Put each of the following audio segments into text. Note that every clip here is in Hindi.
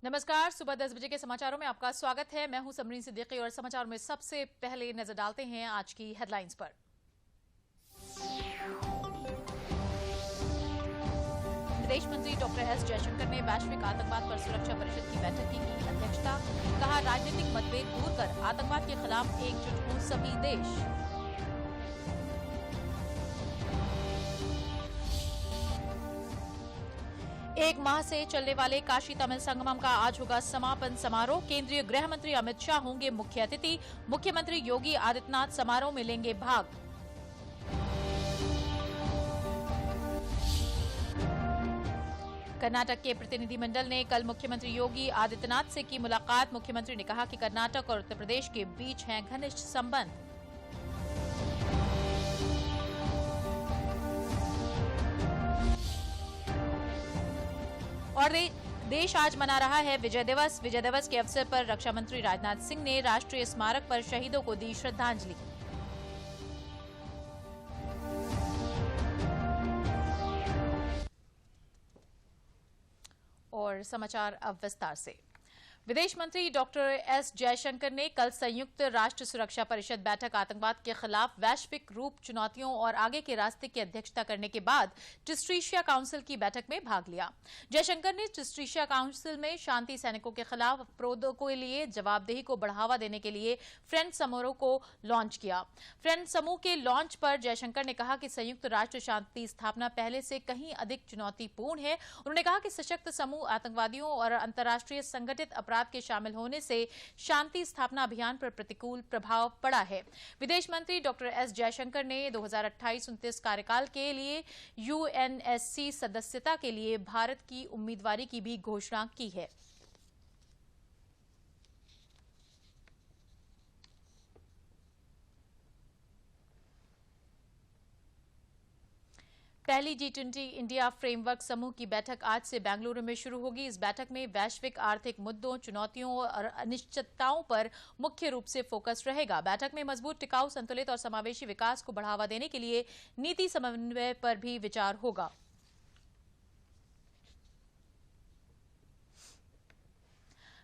नमस्कार। सुबह 10 बजे के समाचारों में आपका स्वागत है। मैं हूं समरीन सिद्दीकी और समाचारों में सबसे पहले नजर डालते हैं आज की हेडलाइंस पर। विदेश मंत्री डॉक्टर एस जयशंकर ने वैश्विक आतंकवाद पर सुरक्षा परिषद की बैठक की अध्यक्षता। कहा, राजनीतिक मतभेद दूर कर आतंकवाद के खिलाफ एकजुट हों सभी देश। एक माह से चलने वाले काशी तमिल संगमम का आज होगा समापन समारोह। केंद्रीय गृह मंत्री अमित शाह होंगे मुख्य अतिथि। मुख्यमंत्री योगी आदित्यनाथ समारोह में लेंगे भाग। कर्नाटक के प्रतिनिधिमंडल ने कल मुख्यमंत्री योगी आदित्यनाथ से की मुलाकात। मुख्यमंत्री ने कहा कि कर्नाटक और उत्तर प्रदेश के बीच हैं घनिष्ठ संबंध। और देश आज मना रहा है विजय दिवस। विजय दिवस के अवसर पर रक्षा मंत्री राजनाथ सिंह ने राष्ट्रीय स्मारक पर शहीदों को दी श्रद्धांजलि। और समाचार अब विस्तार से। विदेश मंत्री डॉक्टर एस जयशंकर ने कल संयुक्त राष्ट्र सुरक्षा परिषद बैठक आतंकवाद के खिलाफ वैश्विक रूप चुनौतियों और आगे के रास्ते की अध्यक्षता करने के बाद टिस्ट्रीशिया काउंसिल की बैठक में भाग लिया। जयशंकर ने टिस्ट्रीशिया काउंसिल में शांति सैनिकों के खिलाफ अपराधों के लिए जवाबदेही को बढ़ावा देने के लिए फ्रेंड समूह को लॉन्च किया। फ्रेंड समूह के लॉन्च पर जयशंकर ने कहा कि संयुक्त राष्ट्र शांति स्थापना पहले से कहीं अधिक चुनौतीपूर्ण है। उन्होंने कहा कि सशक्त समूह आतंकवादियों और अंतर्राष्ट्रीय संगठित अपराध के शामिल होने से शांति स्थापना अभियान पर प्रतिकूल प्रभाव पड़ा है। विदेश मंत्री डॉक्टर एस जयशंकर ने 2028-29 कार्यकाल के लिए यूएनएससी सदस्यता के लिए भारत की उम्मीदवारी की भी घोषणा की है। पहली G20 इंडिया फ्रेमवर्क समूह की बैठक आज से बेंगलुरु में शुरू होगी। इस बैठक में वैश्विक आर्थिक मुद्दों, चुनौतियों और अनिश्चितताओं पर मुख्य रूप से फोकस रहेगा। बैठक में मजबूत, टिकाऊ, संतुलित और समावेशी विकास को बढ़ावा देने के लिए नीति समन्वय पर भी विचार होगा।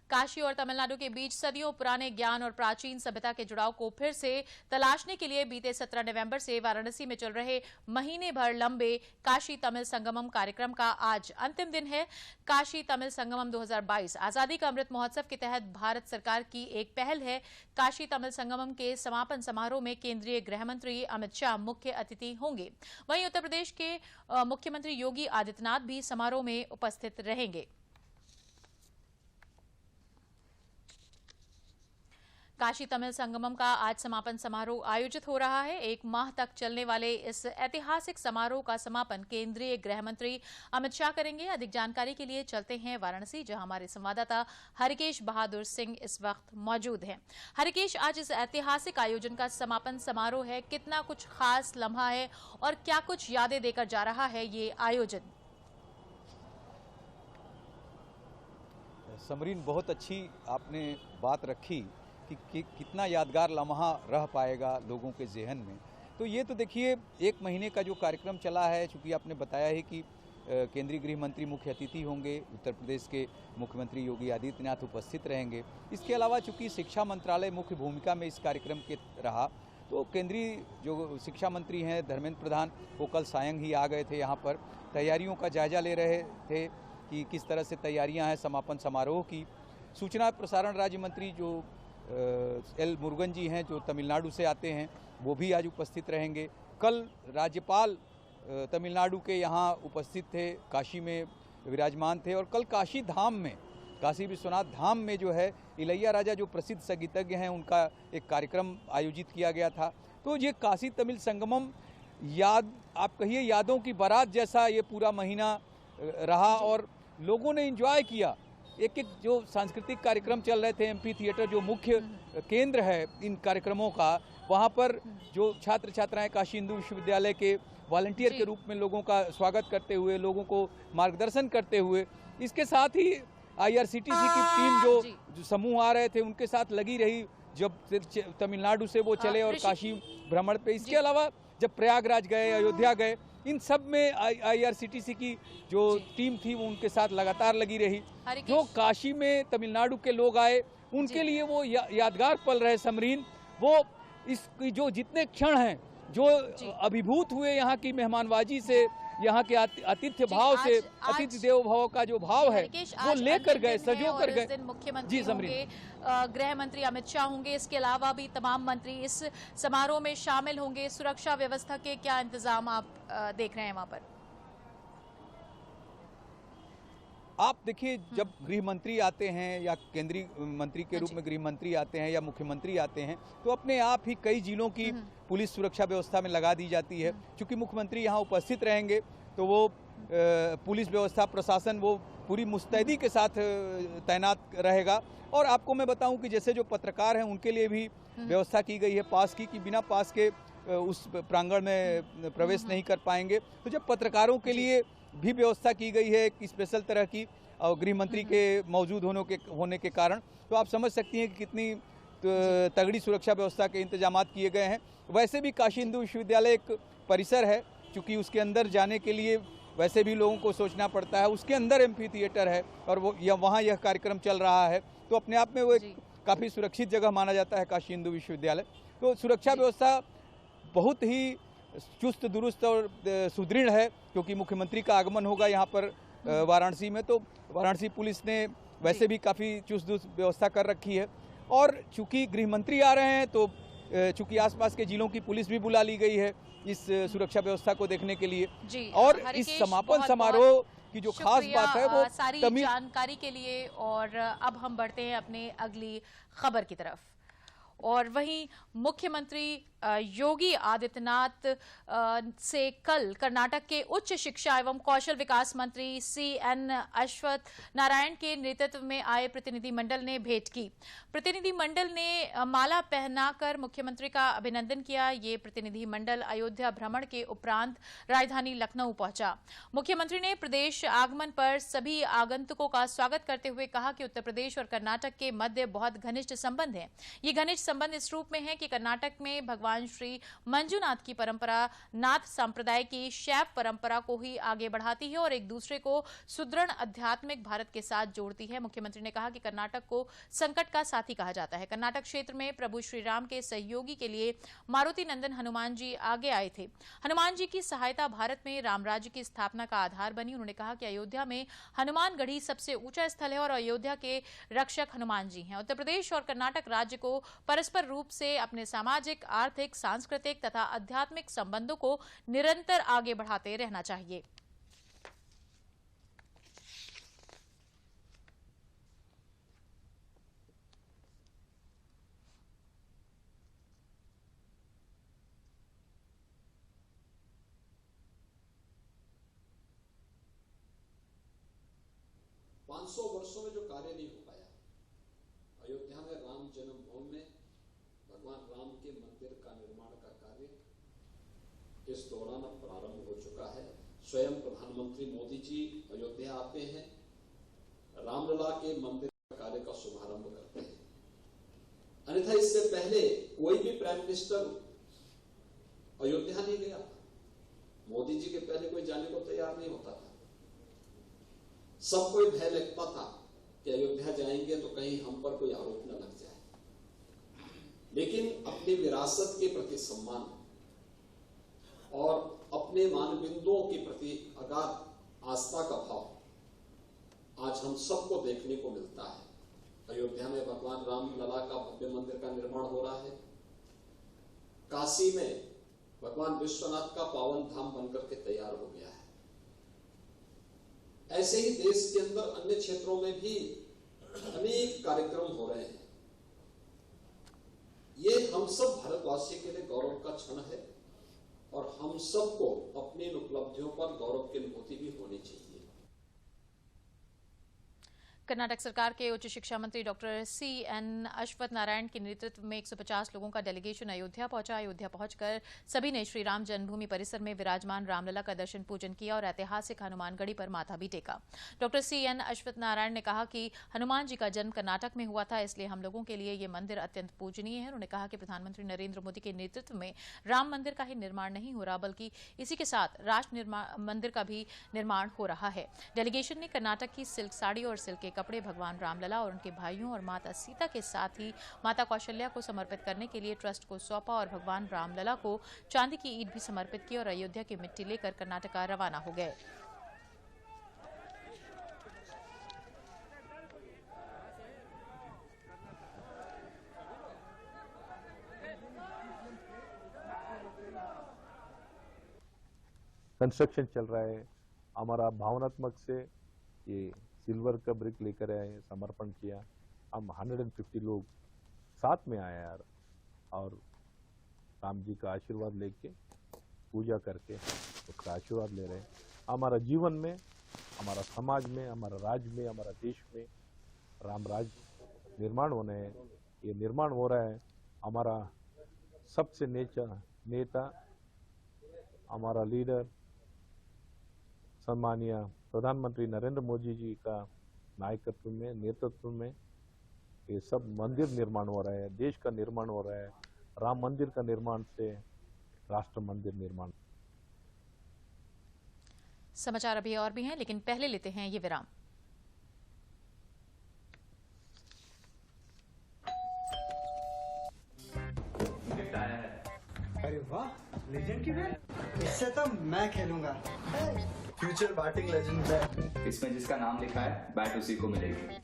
काशी और तमिलनाडु के बीच सदियों पुराने ज्ञान और प्राचीन सभ्यता के जुड़ाव को फिर से तलाशने के लिए बीते 17 नवंबर से वाराणसी में चल रहे महीने भर लंबे काशी तमिल संगमम कार्यक्रम का आज अंतिम दिन है। काशी तमिल संगमम 2022 आजादी का अमृत महोत्सव के तहत भारत सरकार की एक पहल है। काशी तमिल संगमम के समापन समारोह में केंद्रीय गृह मंत्री अमित शाह मुख्य अतिथि होंगे। वहीं उत्तर प्रदेश के मुख्यमंत्री योगी आदित्यनाथ भी समारोह में उपस्थित रहेंगे। काशी तमिल संगमम का आज समापन समारोह आयोजित हो रहा है। एक माह तक चलने वाले इस ऐतिहासिक समारोह का समापन केंद्रीय गृह मंत्री अमित शाह करेंगे। अधिक जानकारी के लिए चलते हैं वाराणसी, जहां हमारे संवाददाता हरिकेश बहादुर सिंह इस वक्त मौजूद हैं। हरिकेश, आज इस ऐतिहासिक आयोजन का समापन समारोह है, कितना कुछ खास लम्हा है और क्या कुछ यादें देकर जा रहा है ये आयोजन? समरीन, बहुत अच्छी आपने बात रखी कि कितना यादगार लम्हा रह पाएगा लोगों के ज़हन में। तो ये तो देखिए, एक महीने का जो कार्यक्रम चला है, चूँकि आपने बताया है कि केंद्रीय गृह मंत्री मुख्य अतिथि होंगे, उत्तर प्रदेश के मुख्यमंत्री योगी आदित्यनाथ उपस्थित रहेंगे। इसके अलावा चूँकि शिक्षा मंत्रालय मुख्य भूमिका में इस कार्यक्रम के रहा, तो केंद्रीय जो शिक्षा मंत्री हैं धर्मेंद्र प्रधान, वो कल सायं ही आ गए थे यहाँ पर, तैयारियों का जायजा ले रहे थे कि किस तरह से तैयारियाँ हैं समापन समारोह की। सूचना प्रसारण राज्य मंत्री जो एल मुरुगन जी हैं, जो तमिलनाडु से आते हैं, वो भी आज उपस्थित रहेंगे। कल राज्यपाल तमिलनाडु के यहाँ उपस्थित थे, काशी में विराजमान थे। और कल काशी धाम में, काशी विश्वनाथ धाम में जो है इलैया राजा जो प्रसिद्ध संगीतज्ञ हैं, उनका एक कार्यक्रम आयोजित किया गया था। तो ये काशी तमिल संगमम याद, आप कहिए यादों की बारात जैसा ये पूरा महीना रहा और लोगों ने एंजॉय किया। एक एक जो सांस्कृतिक कार्यक्रम चल रहे थे, एमपी थिएटर जो मुख्य केंद्र है इन कार्यक्रमों का, वहाँ पर जो छात्र छात्राएं काशी हिंदू विश्वविद्यालय के वॉलंटियर के रूप में लोगों का स्वागत करते हुए, लोगों को मार्गदर्शन करते हुए, इसके साथ ही आईआरसीटीसी की टीम जो समूह आ रहे थे उनके साथ लगी रही जब तमिलनाडु से वो चले और काशी भ्रमण पे। इसके अलावा जब प्रयागराज गए, अयोध्या गए, इन सब में IRCTC की जो टीम थी वो उनके साथ लगातार लगी रही। जो काशी में तमिलनाडु के लोग आए उनके लिए वो यादगार पल रहे समरीन। वो इस जो जितने क्षण हैं, जो अभिभूत हुए यहाँ की मेहमानबाजी से, यहाँ के आतिथ्य भाव से, अतिथि देवो भव का जो भाव है वो लेकर गए, सजो कर गए। मुख्यमंत्री होंगे, गृह मंत्री अमित शाह होंगे, इसके अलावा भी तमाम मंत्री इस समारोह में शामिल होंगे। सुरक्षा व्यवस्था के क्या इंतजाम आप देख रहे हैं वहां पर? आप देखिए, जब गृह मंत्री आते हैं या केंद्रीय मंत्री के रूप में गृह मंत्री आते हैं या मुख्यमंत्री आते हैं तो अपने आप ही कई जिलों की पुलिस सुरक्षा व्यवस्था में लगा दी जाती है। क्योंकि मुख्यमंत्री यहाँ उपस्थित रहेंगे तो वो पुलिस व्यवस्था, प्रशासन वो पूरी मुस्तैदी के साथ तैनात रहेगा। और आपको मैं बताऊं कि जैसे जो पत्रकार हैं उनके लिए भी व्यवस्था की गई है पास की, कि बिना पास के उस प्रांगण में प्रवेश नहीं कर पाएंगे। तो जब पत्रकारों के लिए भी व्यवस्था की गई है एक स्पेशल तरह की, और गृह मंत्री के मौजूद होने के कारण, तो आप समझ सकती हैं कि कितनी तगड़ी सुरक्षा व्यवस्था के इंतजामात किए गए हैं। वैसे भी काशी हिंदू विश्वविद्यालय एक परिसर है, क्योंकि उसके अंदर जाने के लिए वैसे भी लोगों को सोचना पड़ता है। उसके अंदर एम्फी थिएटर है और वो वहाँ यह कार्यक्रम चल रहा है, तो अपने आप में वो एक काफ़ी सुरक्षित जगह माना जाता है काशी हिंदू विश्वविद्यालय। तो सुरक्षा व्यवस्था बहुत ही चुस्त दुरुस्त और सुदृढ़ है, क्योंकि मुख्यमंत्री का आगमन होगा यहाँ पर वाराणसी में। तो वाराणसी पुलिस ने वैसे भी काफ़ी चुस्त दुरुस्त व्यवस्था कर रखी है। और चूंकि गृह मंत्री आ रहे हैं तो चूंकि आसपास के जिलों की पुलिस भी बुला ली गई है इस सुरक्षा व्यवस्था को देखने के लिए। और इस समापन समारोह की जो खास बात है वो सारी जानकारी के लिए। और अब हम बढ़ते हैं अपने अगली खबर की तरफ। और वहीं मुख्यमंत्री योगी आदित्यनाथ से कल कर्नाटक के उच्च शिक्षा एवं कौशल विकास मंत्री CN अश्वत्थ नारायण के नेतृत्व में आए प्रतिनिधि मंडल ने भेंट की। प्रतिनिधि मंडल ने माला पहनाकर मुख्यमंत्री का अभिनंदन किया। ये प्रतिनिधि मंडल अयोध्या भ्रमण के उपरांत राजधानी लखनऊ पहुंचा। मुख्यमंत्री ने प्रदेश आगमन पर सभी आगंतुकों का स्वागत करते हुए कहा कि उत्तर प्रदेश और कर्नाटक के मध्य बहुत घनिष्ठ संबंध हैं। ये घनिष्ठ संबंध इस रूप में है कि कर्नाटक में भगवान श्री मंजुनाथ की परंपरा नाथ संप्रदाय की शैव परंपरा को ही आगे बढ़ाती है और एक दूसरे को सुदृढ़ आध्यात्मिक भारत के साथ जोड़ती है। मुख्यमंत्री ने कहा कि कर्नाटक को संकट का साथी कहा जाता है। कर्नाटक क्षेत्र में प्रभु श्री राम के सहयोगी के लिए मारुति नंदन हनुमान जी आगे आए थे। हनुमान जी की सहायता भारत में राम राज्य की स्थापना का आधार बनी। उन्होंने कहा कि अयोध्या में हनुमान गढ़ी सबसे ऊंचा स्थल है और अयोध्या के रक्षक हनुमान जी हैं। उत्तर प्रदेश और कर्नाटक राज्य को परस्पर रूप से अपने सामाजिक, आर्थिक, सांस्कृतिक तथा आध्यात्मिक संबंधों को निरंतर आगे बढ़ाते रहना चाहिए। सौ वर्षों में जो कार्य नहीं हो पाया, अयोध्या में राम जन्मभूमि में भगवान राम के मंदिर का निर्माण का कार्य इस दौरान अब प्रारंभ हो चुका है। स्वयं प्रधानमंत्री मोदी जी अयोध्या आते हैं, रामलला के मंदिर कार्य का शुभारंभ करते हैं। अन्यथा इससे पहले कोई भी प्राइम मिनिस्टर अयोध्या नहीं गया था। मोदी जी के पहले कोई जाने को तैयार नहीं होता था। सबको भय लगता था कि अयोध्या जाएंगे तो कहीं हम पर कोई आरोप न लग जाए। लेकिन अपनी विरासत के प्रति सम्मान और अपने मानबिंदुओं के प्रति अगाध आस्था का भाव आज हम सबको देखने को मिलता है। अयोध्या में भगवान राम लला का भव्य मंदिर का निर्माण हो रहा है। काशी में भगवान विश्वनाथ का पावन धाम बनकर के तैयार हो गया है। ऐसे ही देश के अंदर अन्य क्षेत्रों में भी अनेक कार्यक्रम हो रहे हैं। ये हम सब भारतवासी के लिए गौरव का क्षण है और हम सबको अपनी उपलब्धियों पर गौरव की अनुभूति भी होनी चाहिए। कर्नाटक सरकार के उच्च शिक्षा मंत्री डॉक्टर CN अश्वत्थ नारायण के नेतृत्व में 150 लोगों का डेलीगेशन अयोध्या पहुंचा। अयोध्या पहुंचकर सभी ने श्री राम जन्मभूमि परिसर में विराजमान रामलला का दर्शन पूजन किया और ऐतिहासिक हनुमानगढ़ी पर माथा भी टेका। डॉक्टर CN अश्वत्थ नारायण ने कहा कि हनुमान जी का जन्म कर्नाटक में हुआ था, इसलिए हम लोगों के लिए ये मंदिर अत्यंत पूजनीय है। उन्होंने कहा कि प्रधानमंत्री नरेंद्र मोदी के नेतृत्व में राम मंदिर का ही निर्माण नहीं हो रहा, बल्कि इसी के साथ राष्ट्र मंदिर का भी निर्माण हो रहा है। डेलीगेशन ने कर्नाटक की सिल्क साड़ी और सिल्क के कपड़े भगवान रामलला और उनके भाइयों और माता सीता के साथ ही माता कौशल्या को समर्पित करने के लिए ट्रस्ट को सौंपा और भगवान रामलला को चांदी की ईंट भी समर्पित की और अयोध्या की मिट्टी लेकर कर्नाटक रवाना हो गए। कंस्ट्रक्शन चल रहा है। हमारा भावनात्मक से ये सिल्वर का ब्रिक लेकर आए, समर्पण किया। हम 150 लोग साथ में आए यार, और राम जी का आशीर्वाद लेके पूजा करके उसका आशीर्वाद ले रहे हैं। हमारा जीवन में, हमारा समाज में, हमारा राज्य में, हमारा देश में राम राज्य निर्माण होने हैं। ये निर्माण हो रहा है। हमारा सबसे नेता हमारा लीडर सम्मानीय प्रधानमंत्री नरेंद्र मोदी जी का नायकत्व में, नेतृत्व में ये सब मंदिर निर्माण हो रहा है, देश का निर्माण हो रहा है। राम मंदिर का निर्माण से राष्ट्र मंदिर निर्माण। समाचार अभी और भी हैं, लेकिन पहले लेते हैं ये विराम। अरे वाह, लेजेंड की बैट। इससे तो मैं खेलूंगा। Future batting legend bat. इसमें जिसका नाम लिखा है बैट उसी को मिलेगी।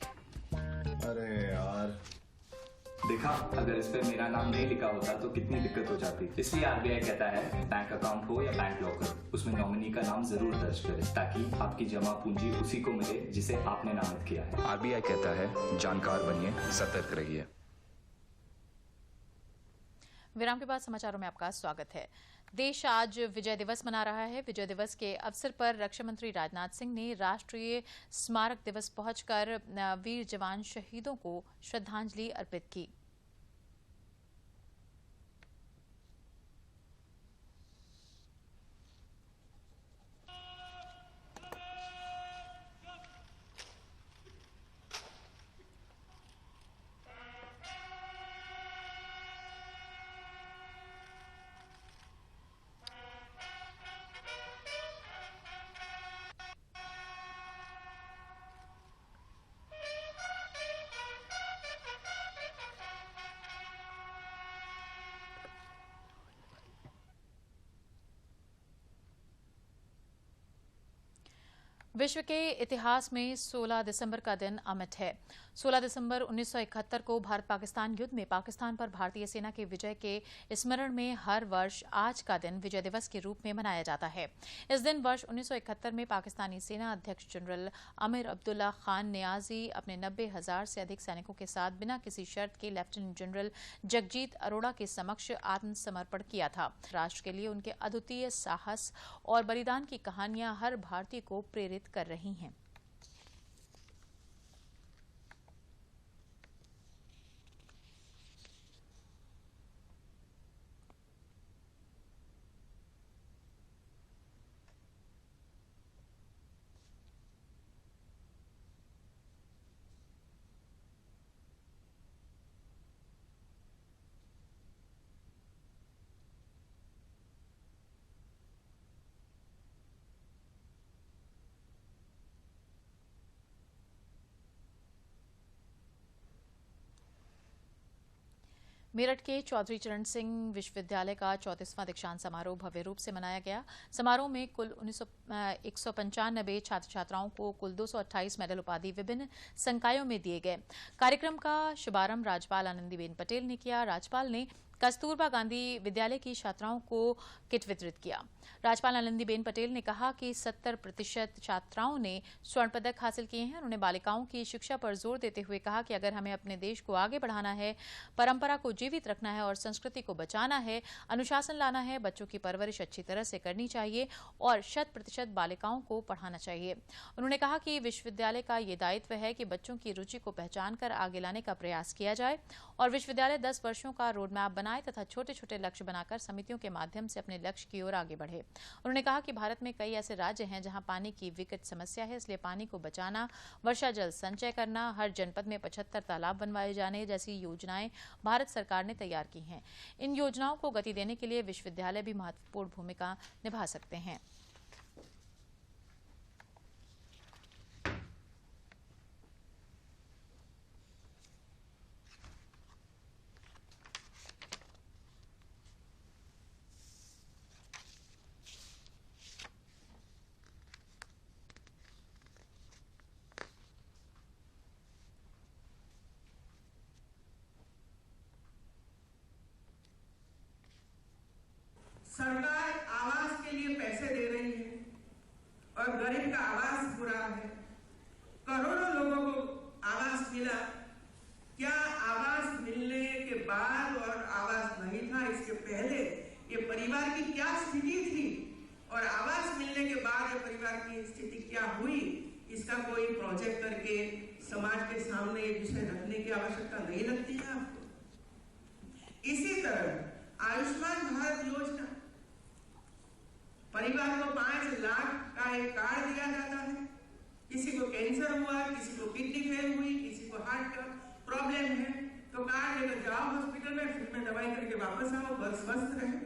अरे यार, देखा, अगर इस पे मेरा नाम नहीं लिखा होता तो कितनी दिक्कत हो जाती। इसलिए RBI कहता है बैंक अकाउंट हो या बैंक लॉकर, उसमें नॉमिनी का नाम जरूर दर्ज करें, ताकि आपकी जमा पूंजी उसी को मिले जिसे आपने नामित किया है। RBI कहता है जानकार बनिए, सतर्क रहिए। विराम के बाद समाचारों में आपका स्वागत है। देश आज विजय दिवस मना रहा है। विजय दिवस के अवसर पर रक्षा मंत्री राजनाथ सिंह ने राष्ट्रीय स्मारक दिवस पहुंचकर वीर जवान शहीदों को श्रद्धांजलि अर्पित की। विश्व के इतिहास में 16 दिसंबर का दिन अमिट है। 16 दिसंबर 1971 को भारत पाकिस्तान युद्ध में पाकिस्तान पर भारतीय सेना के विजय के स्मरण में हर वर्ष आज का दिन विजय दिवस के रूप में मनाया जाता है। इस दिन वर्ष 1971 में पाकिस्तानी सेना अध्यक्ष जनरल आमिर अब्दुल्ला खान नियाजी अपने 90,000 से अधिक सैनिकों के साथ बिना किसी शर्त के लेफ्टिनेंट जनरल जगजीत अरोड़ा के समक्ष आत्मसमर्पण किया था। राष्ट्र के लिए उनके अद्वितीय साहस और बलिदान की कहानियां हर भारतीय को प्रेरित कर रही हैं। मेरठ के चौधरी चरण सिंह विश्वविद्यालय का 34वां दीक्षांत समारोह भव्य रूप से मनाया गया। समारोह में कुल 195 छात्र छात्राओं को कुल 228 मेडल उपाधि विभिन्न संकायों में दिए गए। कार्यक्रम का शुभारंभ राज्यपाल आनंदीबेन पटेल ने किया। राज्यपाल ने कस्तूरबा गांधी विद्यालय की छात्राओं को किट वितरित किया। राज्यपाल आनंदीबेन पटेल ने कहा कि 70% छात्राओं ने स्वर्ण पदक हासिल किए हैं। उन्होंने बालिकाओं की शिक्षा पर जोर देते हुए कहा कि अगर हमें अपने देश को आगे बढ़ाना है, परंपरा को जीवित रखना है और संस्कृति को बचाना है, अनुशासन लाना है, बच्चों की परवरिश अच्छी तरह से करनी चाहिए और 100% बालिकाओं को पढ़ाना चाहिए। उन्होंने कहा कि विश्वविद्यालय का ये दायित्व है कि बच्चों की रुचि को पहचान कर आगे लाने का प्रयास किया जाए और विश्वविद्यालय 10 वर्षों का रोड मैप बनाए तथा छोटे छोटे लक्ष्य बनाकर समितियों के माध्यम से अपने लक्ष्य की ओर आगे बढ़े। उन्होंने कहा कि भारत में कई ऐसे राज्य हैं जहां पानी की विकट समस्या है, इसलिए पानी को बचाना, वर्षा जल संचय करना, हर जनपद में 75 तालाब बनवाए जाने जैसी योजनाएं भारत सरकार ने तैयार की हैं। इन योजनाओं को गति देने के लिए विश्वविद्यालय भी महत्वपूर्ण भूमिका निभा सकते हैं। सरकार आवास के लिए पैसे दे रही है और गरीब का आवास हो रहा है। करोड़ों लोगों को आवास मिला। क्या आवास मिलने के बाद और आवास नहीं था इसके पहले ये परिवार की क्या स्थिति थी और आवास मिलने के बाद ये परिवार की स्थिति क्या हुई, इसका कोई प्रोजेक्ट करके समाज के सामने ये विषय रखने की आवश्यकता नहीं लगती है आपको। इसी तरह आयुष्मान भारत योजना, परिवार को 5 लाख का एक कार्ड दिया जाता है। किसी को कैंसर हुआ, किसी को किडनी फेल हुई, किसी को हार्ट का प्रॉब्लम है, तो कार्ड लेकर जाओ हॉस्पिटल में, फिर में दवाई करके वापस आओ, बस स्वस्थ रहे।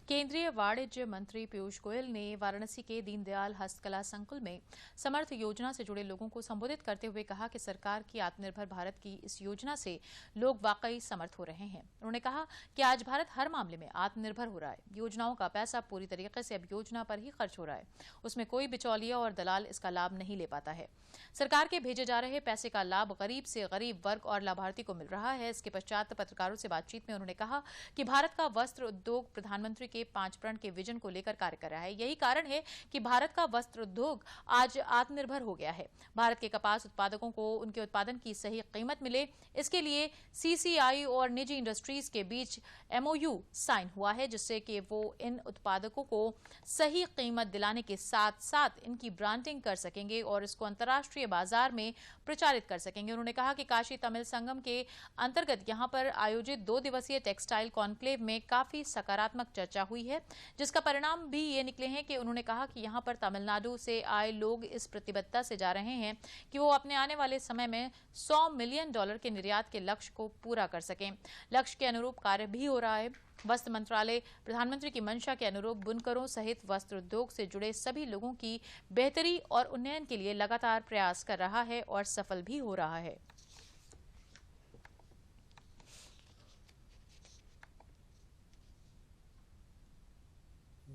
केंद्रीय वाणिज्य मंत्री पीयूष गोयल ने वाराणसी के दीनदयाल हस्तकला संकुल में समर्थ योजना से जुड़े लोगों को संबोधित करते हुए कहा कि सरकार की आत्मनिर्भर भारत की इस योजना से लोग वाकई समर्थ हो रहे हैं। उन्होंने कहा कि आज भारत हर मामले में आत्मनिर्भर हो रहा है। योजनाओं का पैसा पूरी तरीके से अब योजना पर ही खर्च हो रहा है, उसमें कोई बिचौलिया और दलाल इसका लाभ नहीं ले पाता है। सरकार के भेजे जा रहे पैसे का लाभ गरीब से गरीब वर्ग और लाभार्थी को मिल रहा है। इसके पश्चात पत्रकारों से बातचीत में उन्होंने कहा कि भारत का वस्त्र उद्योग प्रधानमंत्री के 5 प्रण के विजन को लेकर कार्य कर रहा है। यही कारण है कि भारत का वस्त्र उद्योग आज आत्मनिर्भर हो गया है। भारत के कपास उत्पादकों को उनके उत्पादन की सही कीमत मिले, इसके लिए सीसीआई और निजी इंडस्ट्रीज के बीच MOU साइन हुआ है, जिससे कि वो इन उत्पादकों को सही कीमत दिलाने के साथ साथ इनकी ब्रांडिंग कर सकेंगे और इसको अंतर्राष्ट्रीय बाजार में प्रचारित कर सकेंगे। उन्होंने कहा कि काशी तमिल संगम के अंतर्गत यहां पर आयोजित 2 दिवसीय टेक्सटाइल कॉन्क्लेव में काफी सकारात्मक चर्चा हुई है, जिसका परिणाम भी ये निकले हैं कि उन्होंने कहा कि यहां पर तमिलनाडु से आए लोग इस प्रतिबद्धता से जा रहे हैं कि वो अपने आने वाले समय में $100 मिलियन के निर्यात के लक्ष्य को पूरा कर सकें। लक्ष्य के अनुरूप कार्य भी हो रहा है। वस्त्र मंत्रालय प्रधानमंत्री की मंशा के अनुरूप बुनकरों सहित वस्त्र उद्योग से जुड़े सभी लोगों की बेहतरी और उन्नयन के लिए लगातार प्रयास कर रहा है और सफल भी हो रहा है।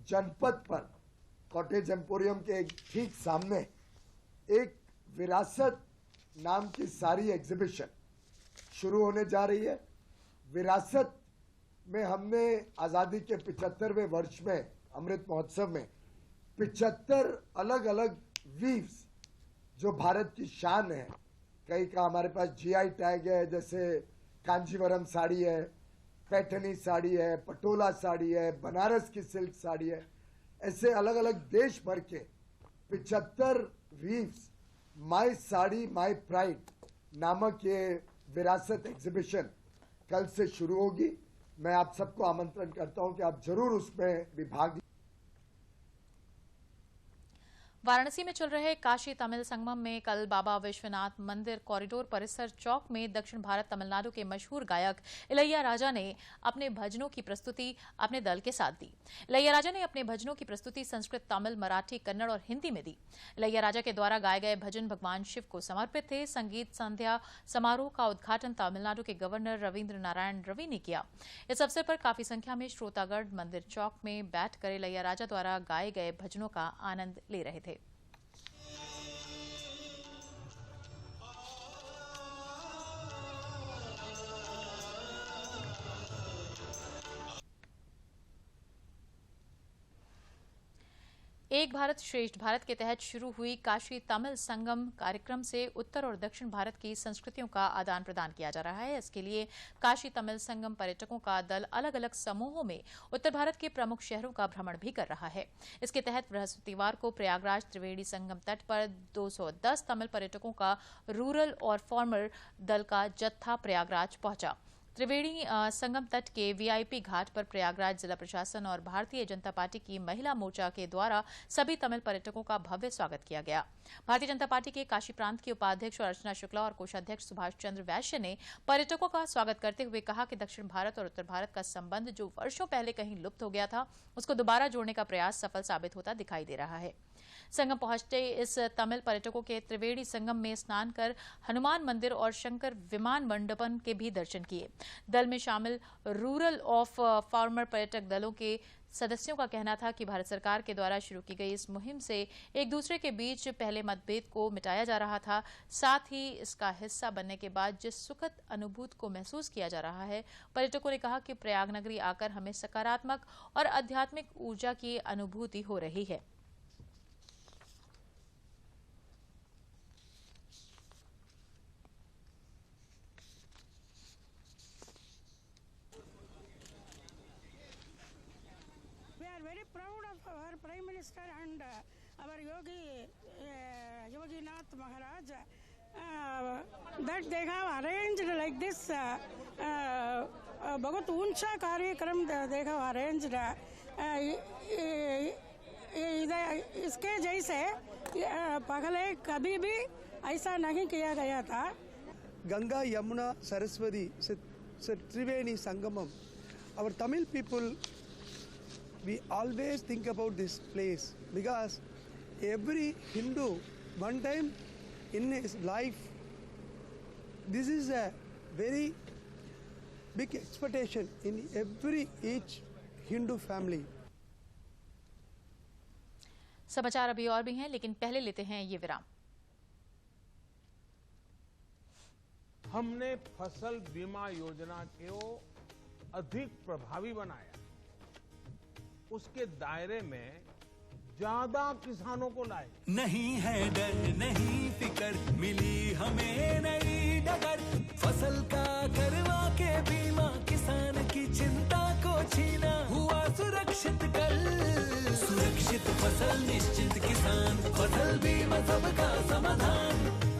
जनपद पर कॉटेज एम्पोरियम के ठीक सामने एक विरासत नाम की सारी एग्जीबिशन शुरू होने जा रही है। विरासत में हमने आज़ादी के 75वें वर्ष में अमृत महोत्सव में 75 अलग अलग वीव्स जो भारत की शान है, कई का हमारे पास GI टैग है, जैसे कांजीवरम साड़ी है, पैठनी साड़ी है, पटोला साड़ी है, बनारस की सिल्क साड़ी है, ऐसे अलग अलग देश भर के 75 weaves my sari my pride नामक ये विरासत एग्जीबिशन कल से शुरू होगी। मैं आप सबको आमंत्रण करता हूं कि आप जरूर उसमें भी भाग। वाराणसी में चल रहे काशी तमिल संगमम में कल बाबा विश्वनाथ मंदिर कॉरिडोर परिसर चौक में दक्षिण भारत तमिलनाडु के मशहूर गायक इलैया राजा ने अपने भजनों की प्रस्तुति अपने दल के साथ दी। इलैया राजा ने अपने भजनों की प्रस्तुति संस्कृत, तमिल, मराठी, कन्नड़ और हिंदी में दी। इलैया राजा के द्वारा गाए गए भजन भगवान शिव को समर्पित थे। संगीत संध्या समारोह का उद्घाटन तमिलनाडु के गवर्नर रविंद्र नारायण रवि ने किया। इस अवसर पर काफी संख्या में श्रोतागण मंदिर चौक में बैठकर इलैया राजा द्वारा गाए गए भजनों का आनंद ले रहे थे। एक भारत श्रेष्ठ भारत के तहत शुरू हुई काशी तमिल संगम कार्यक्रम से उत्तर और दक्षिण भारत की संस्कृतियों का आदान प्रदान किया जा रहा है। इसके लिए काशी तमिल संगम पर्यटकों का दल अलग अलग समूहों में उत्तर भारत के प्रमुख शहरों का भ्रमण भी कर रहा है। इसके तहत बृहस्पतिवार को प्रयागराज त्रिवेणी संगम तट पर 210 तमिल पर्यटकों का रूरल और फॉर्मर दल का जत्था प्रयागराज पहुंचा। त्रिवेणी संगम तट के वीआईपी घाट पर प्रयागराज जिला प्रशासन और भारतीय जनता पार्टी की महिला मोर्चा के द्वारा सभी तमिल पर्यटकों का भव्य स्वागत किया गया। भारतीय जनता पार्टी के काशी प्रांत के उपाध्यक्ष और अर्चना शुक्ला और कोषाध्यक्ष सुभाष चंद्र वैश्य ने पर्यटकों का स्वागत करते हुए कहा कि दक्षिण भारत और उत्तर भारत का संबंध जो वर्षों पहले कहीं लुप्त हो गया था, उसको दोबारा जोड़ने का प्रयास सफल साबित होता दिखाई दे रहा है। संगम पहुंचते इस तमिल पर्यटकों के त्रिवेणी संगम में स्नान कर हनुमान मंदिर और शंकर विमान मंडपम के भी दर्शन किए। दल में शामिल रूरल ऑफ फार्मर पर्यटक दलों के सदस्यों का कहना था कि भारत सरकार के द्वारा शुरू की गई इस मुहिम से एक दूसरे के बीच पहले मतभेद को मिटाया जा रहा था। साथ ही इसका हिस्सा बनने के बाद जिस सुखद अनुभूति को महसूस किया जा रहा है, पर्यटकों ने कहा कि प्रयाग नगरी आकर हमें सकारात्मक और आध्यात्मिक ऊर्जा की अनुभूति हो रही है। Our Prime Minister and our Yoginath Maharaj that they have arranged like this बहुत ऊंचा कार्यक्रम they have arranged इसके जैसे पहले कभी भी ऐसा नहीं किया गया था। Ganga, Yamuna, Saraswati, Triveni Sangamam. Our Tamil people, we always think about this place because every Hindu, one time in his life, this is a very big expectation in each Hindu family. समाचार अभी और भी हैं, लेकिन पहले लेते हैं ये विराम। हमने फसल बीमा योजना को अधिक प्रभावी बनाया, उसके दायरे में ज्यादा किसानों को लाए। नहीं है डर नहीं फिकर, मिली हमें नई डगर, फसल का करवा के बीमा, किसान की चिंता को छीना, हुआ सुरक्षित कल, सुरक्षित फसल निश्चित किसान, फसल बीमा सबका समाधान।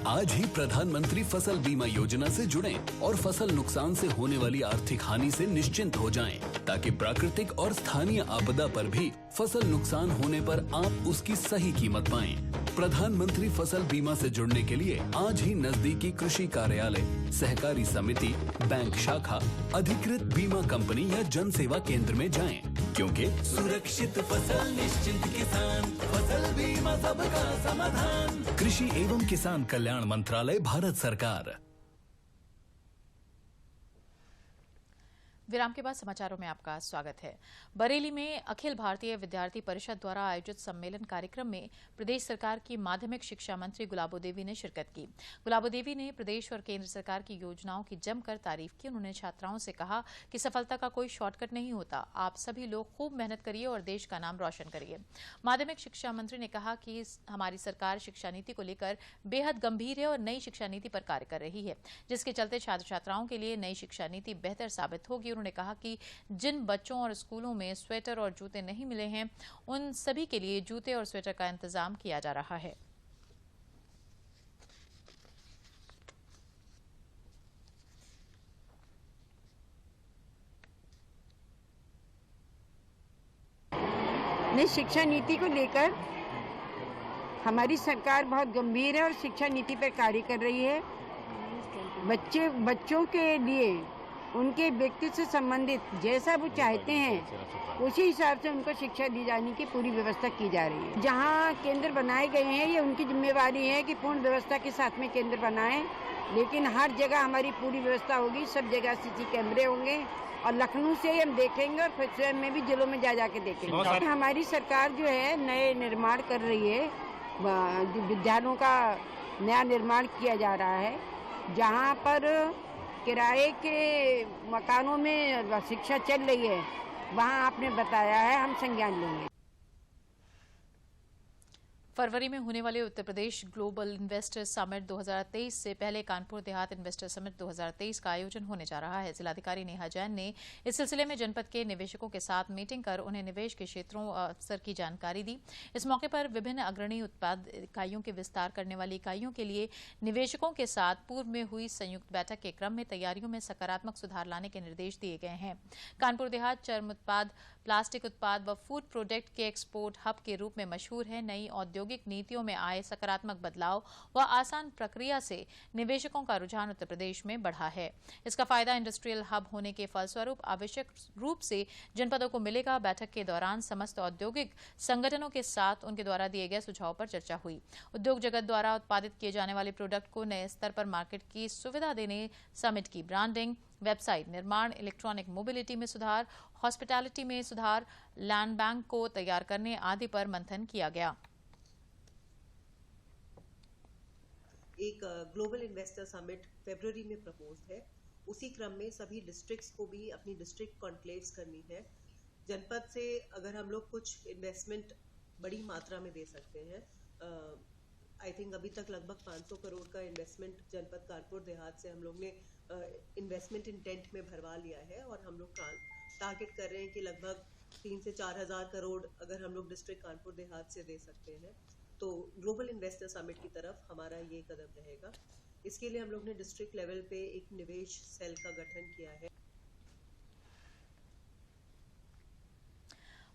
आज ही प्रधानमंत्री फसल बीमा योजना से जुड़ें और फसल नुकसान से होने वाली आर्थिक हानि से निश्चिंत हो जाएं, ताकि प्राकृतिक और स्थानीय आपदा पर भी फसल नुकसान होने पर आप उसकी सही कीमत पाएं। प्रधानमंत्री फसल बीमा से जुड़ने के लिए आज ही नजदीकी कृषि कार्यालय, सहकारी समिति, बैंक शाखा, अधिकृत बीमा कंपनी या जन सेवा केंद्र में जाएं, क्योंकि सुरक्षित फसल निश्चिंत किसान, फसल बीमा सबका समाधान। कृषि एवं किसान कल्याण मंत्रालय, भारत सरकार। विराम के बाद समाचारों में आपका स्वागत है। बरेली में अखिल भारतीय विद्यार्थी परिषद द्वारा आयोजित सम्मेलन कार्यक्रम में प्रदेश सरकार की माध्यमिक शिक्षा मंत्री गुलाबो देवी ने शिरकत की। गुलाबो देवी ने प्रदेश और केंद्र सरकार की योजनाओं की जमकर तारीफ की। उन्होंने छात्राओं से कहा कि सफलता का कोई शॉर्टकट नहीं होता, आप सभी लोग खूब मेहनत करिए और देश का नाम रोशन करिए। माध्यमिक शिक्षा मंत्री ने कहा कि हमारी सरकार शिक्षा नीति को लेकर बेहद गंभीर है और नई शिक्षा नीति पर कार्य कर रही है, जिसके चलते छात्र छात्राओं के लिए नई शिक्षा नीति बेहतर साबित होगी। उन्होंने कहा कि जिन बच्चों और स्कूलों में स्वेटर और जूते नहीं मिले हैं, उन सभी के लिए जूते और स्वेटर का इंतजाम किया जा रहा है। नई शिक्षा नीति को लेकर हमारी सरकार बहुत गंभीर है और शिक्षा नीति पर कार्य कर रही है। बच्चों के लिए उनके व्यक्ति से संबंधित जैसा वो चाहते हैं उसी हिसाब से उनको शिक्षा दी जाने की पूरी व्यवस्था की जा रही है। जहाँ केंद्र बनाए गए हैं, ये उनकी जिम्मेवारी है कि पूर्ण व्यवस्था के साथ में केंद्र बनाएं, लेकिन हर जगह हमारी पूरी व्यवस्था होगी, सब जगह सीसी कैमरे होंगे और लखनऊ से हम देखेंगे और फिर स्वयं में भी जिलों में जा के देखेंगे। हमारी सरकार जो है नए निर्माण कर रही है, विद्यालयों का नया निर्माण किया जा रहा है। जहाँ पर किराए के मकानों में शिक्षा चल रही है, वहाँ आपने बताया है, हम संज्ञान लेंगे। फरवरी में होने वाले Uttar Pradesh global investor summit 2023 से पहले कानपुर देहात इन्वेस्टर समिट 2023 का आयोजन होने जा रहा है। जिलाधिकारी नेहा जैन ने इस सिलसिले में जनपद के निवेशकों के साथ मीटिंग कर उन्हें निवेश के क्षेत्रों और अवसर की जानकारी दी। इस मौके पर विभिन्न अग्रणी उत्पाद इकाइयों के विस्तार करने वाली इकाइयों के लिए निवेशकों के साथ पूर्व में हुई संयुक्त बैठक के क्रम में तैयारियों में सकारात्मक सुधार लाने के निर्देश दिए गए हैं। कानपुर देहात चर्म उत्पाद, प्लास्टिक उत्पाद व फूड प्रोडक्ट के एक्सपोर्ट हब के रूप में मशहूर है। नई औद्योगिक नीतियों में आए सकारात्मक बदलाव व आसान प्रक्रिया से निवेशकों का रुझान उत्तर प्रदेश में बढ़ा है। इसका फायदा इंडस्ट्रियल हब होने के फलस्वरूप आवश्यक रूप से जनपदों को मिलेगा। बैठक के दौरान समस्त औद्योगिक संगठनों के साथ उनके द्वारा दिए गए सुझाव पर चर्चा हुई। उद्योग जगत द्वारा उत्पादित किए जाने वाले प्रोडक्ट को नए स्तर पर मार्केट की सुविधा देने, समिट की ब्रांडिंग, वेबसाइट निर्माण, इलेक्ट्रॉनिक मोबिलिटी में सुधार, हॉस्पिटैलिटी में सुधार, लैंड बैंक को तैयार करने आदि पर मंथन किया गया। एक ग्लोबल इन्वेस्टर समिट फरवरी में प्रपोज्ड है। उसी क्रम में सभी डिस्ट्रिक्ट्स को भी अपनी डिस्ट्रिक्ट कॉन्क्लेव्स करनी है। जनपद से अगर हम लोग कुछ इन्वेस्टमेंट बड़ी मात्रा में दे सकते हैं, आई थिंक अभी तक लगभग 500 करोड़ का इन्वेस्टमेंट जनपद कानपुर देहात से हम लोग ने इन्वेस्टमेंट इंटेंट में भरवा लिया है और हम लोग टारगेट कर रहे हैं कि लगभग 3 से 4 हज़ार करोड़ अगर हम लोग डिस्ट्रिक्ट कानपुर देहात से दे सकते हैं तो ग्लोबल इन्वेस्टर समिट की तरफ हमारा ये कदम रहेगा। इसके लिए हम लोग ने डिस्ट्रिक्ट लेवल पे एक निवेश सेल का गठन किया है।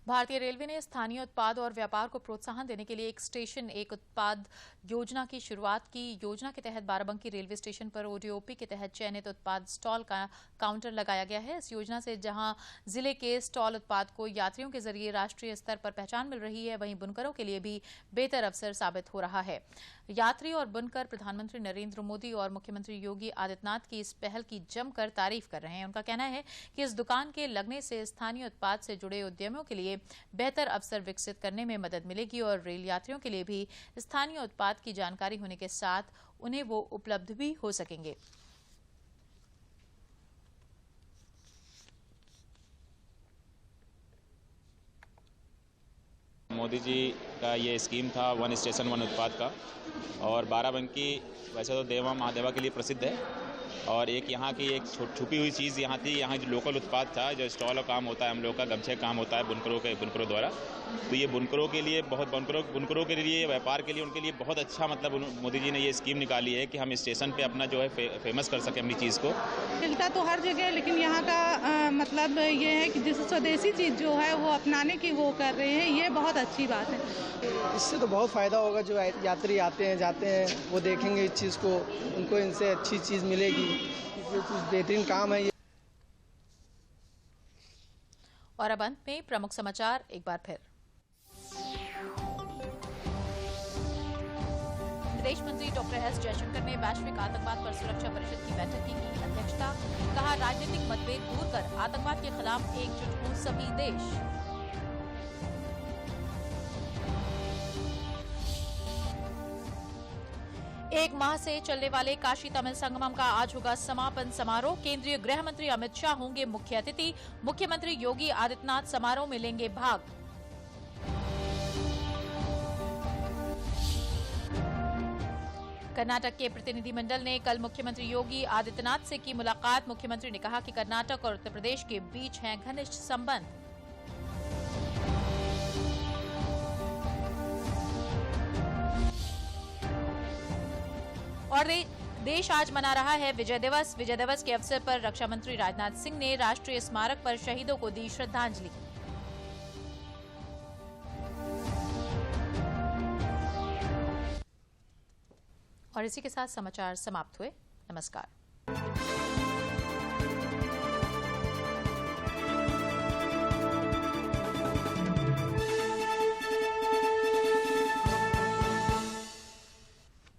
भारतीय रेलवे ने स्थानीय उत्पाद और व्यापार को प्रोत्साहन देने के लिए एक स्टेशन एक उत्पाद योजना की शुरुआत की। योजना के तहत बाराबंकी रेलवे स्टेशन पर ओडीओपी के तहत चयनित उत्पाद स्टॉल का काउंटर लगाया गया है। इस योजना से जहां जिले के स्टॉल उत्पाद को यात्रियों के जरिए राष्ट्रीय स्तर पर पहचान मिल रही है, वहीं बुनकरों के लिए भी बेहतर अवसर साबित हो रहा है। यात्री और बुनकर प्रधानमंत्री नरेंद्र मोदी और मुख्यमंत्री योगी आदित्यनाथ की इस पहल की जमकर तारीफ कर रहे हैं। उनका कहना है कि इस दुकान के लगने से स्थानीय उत्पाद से जुड़े उद्यमियों के लिए बेहतर अवसर विकसित करने में मदद मिलेगी और रेल यात्रियों के लिए भी स्थानीय उत्पाद की जानकारी होने के साथ उन्हें वो उपलब्ध भी हो सकेंगे। मोदी जी का ये स्कीम था वन स्टेशन वन उत्पाद का, और बाराबंकी वैसे तो देवा महादेवा के लिए प्रसिद्ध है और एक यहाँ की एक छुपी हुई चीज़ यहाँ थी। यहाँ जो लोकल उत्पाद था, जो स्टॉल का काम होता है, हम लोग का गमछे काम होता है बुनकरों द्वारा, तो ये बुनकरों के लिए बुनकरों के लिए, व्यापार के लिए, उनके लिए बहुत अच्छा मतलब मोदी जी ने ये स्कीम निकाली है कि हम स्टेशन पे अपना जो है फेमस कर सकें अपनी चीज़ को। मिलता तो हर जगह, लेकिन यहाँ का मतलब ये है कि जिस स्वदेशी चीज़ जो है वो अपनाने की वो कर रहे हैं, ये बहुत अच्छी बात है। इससे तो बहुत फ़ायदा होगा। जो यात्री आते हैं जाते हैं वो देखेंगे इस चीज़ को, उनको इनसे अच्छी चीज़ मिलेगी। ये कुछ बेहतरीन काम है ये। और अब अंत में प्रमुख समाचार एक बार फिर। विदेश मंत्री डॉक्टर एस जयशंकर ने वैश्विक आतंकवाद पर सुरक्षा परिषद की बैठक की अध्यक्षता। कहा, राजनीतिक मतभेद दूर कर आतंकवाद के खिलाफ एकजुट हों सभी देश। एक माह से चलने वाले काशी तमिल संगमम का आज होगा समापन समारोह। केंद्रीय गृह मंत्री अमित शाह होंगे मुख्य अतिथि। मुख्यमंत्री योगी आदित्यनाथ समारोह में लेंगे भाग। कर्नाटक के प्रतिनिधिमंडल ने कल मुख्यमंत्री योगी आदित्यनाथ से की मुलाकात। मुख्यमंत्री ने कहा कि कर्नाटक और उत्तर प्रदेश के बीच हैं घनिष्ठ संबंध। और देश आज मना रहा है विजय दिवस। विजय दिवस के अवसर पर रक्षा मंत्री राजनाथ सिंह ने राष्ट्रीय स्मारक पर शहीदों को दी श्रद्धांजलि। और इसी के साथ समाचार समाप्त हुए। नमस्कार।